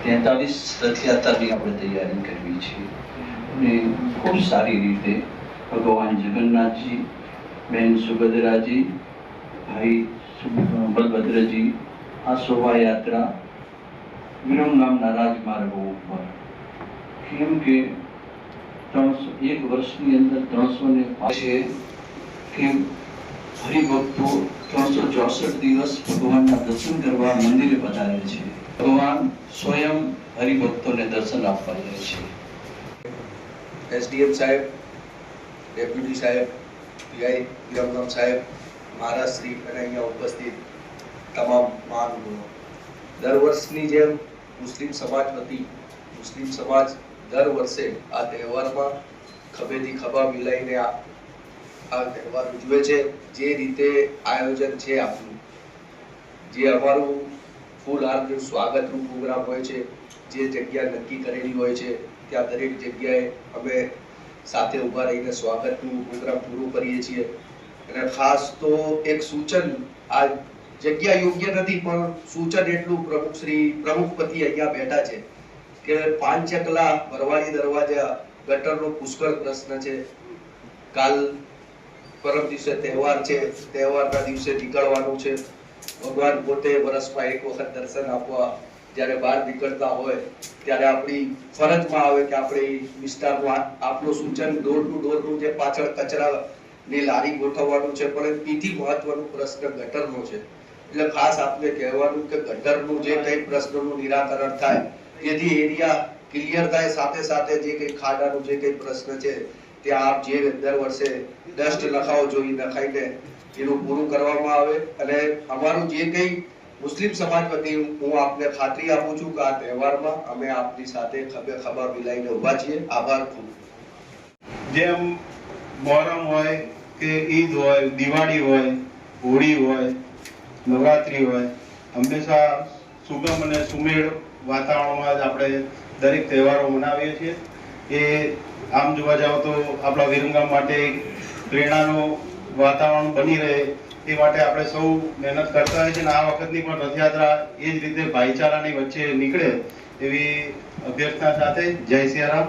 43 રથયાત્રાની આપણે તૈયારી કરવી છે અને ખૂબ સારી રીતે ભગવાન જગન્નાથજી, બહેન સુભદ્રાજી, ભાઈ બલભદ્રજી આ શોભાયાત્રા વિરમગામના રાજમાર્ગો ઉપર, કેમ કે 1 વર્ષની અંદર 305 છે કે હરિભક્તો 364 દિવસ ભગવાનના દર્શન કરવા મંદિરે પધારે છે. ભગવાન સ્વયં હરિભક્તોને દર્શન આપવા જાય છે. એસડીએમ સાહેબ, ડેપ્યુટી સાહેબ, પીઆઈ વિરમગામ સાહેબ, મહારાજશ્રી અને અહીંયા ઉપસ્થિત તમામ મહાનુભાવો, દર વર્ષની જેમ મુસ્લિમ સમાજ વતી મુસ્લિમ સમાજ દર વર્ષે આ તહેવારમાં ખભેથી ખભા મિલાઈને આ તહેવાર ઉજવે છે. જે રીતે આયોજન છે આપણું, જે અમારું ફૂલ હારનું સ્વાગતનું પ્રોગ્રામ હોય છે, જે જગ્યા નક્કી કરેલી હોય છે ત્યાં દરેક જગ્યાએ અમે સાથે ઊભા રહીને સ્વાગતનું પ્રોગ્રામ પૂરું કરીએ છીએ. અને ખાસ તો એક સૂચન, આ જગ્યા યોગ્ય નથી પણ સૂચન એટલું, પ્રમુખપતિ અહીંયા બેઠા છે કે 5 ચકલા ભરવાડી દરવાજા ગટરનો પુષ્કળ પ્રશ્ન છે. કાલ પરમ દિવસે તહેવાર છે, તહેવારના દિવસે નીકળવાનું છે. ભગવાન પોતે વર્ષમાં એક વખત દર્શન આપવા જ્યારે બહાર નીકળતા હોય ત્યારે આપણી ફરજમાં આવે કે આપણે વિસ્તારમાં આપણું સૂચન ડોર ટુ ડોરનું જે પાછળ કચરાની લારી ગોઠવવાનું છે, પણ એથી મહત્વનું પ્રશ્ન ગટરનો છે. એટલે ખાસ આપને કહેવાનું કે ગટરનું જે કંઈ પ્રશ્નનું નિરાકરણ થાય, જેથી એરિયા ક્લિયર થાય, સાથે સાથે જે કંઈ ખાડાનું જે કંઈ પ્રશ્ન છે ત્યાં આપ જે દર વર્ષે ડસ્ટ લખાવો જોઈએ નખાઈને એનું પૂરું કરવામાં આવે. અને અમારું જે કંઈ મુસ્લિમ સમાજ વતી હું આપને ખાતરી આપું છું કે આ તહેવારમાં અમે આપની સાથે ખભે ખભા મિલાઈને ઊભા છીએ. આભાર. જેમ મોહરમ હોય કે ઈદ હોય, દિવાળી હોય, હોળી હોય, નવરાત્રી હોય, હંમેશા સુગમ અને સુમેળ વાતાવરણમાં જ આપણે દરેક તહેવારો મનાવીએ છીએ. એ આમ જોવા જાવ તો આપણા વિરમગામ માટે પ્રેરણાનું વાતાવરણ બની રહે એ માટે આપણે સૌ મહેનત કરતા હોય છે. અને આ વખતની પણ રથયાત્રા એ જ રીતે ભાઈચારાની વચ્ચે નીકળે એવી અભ્યર્થના સાથે જય સિયારામ.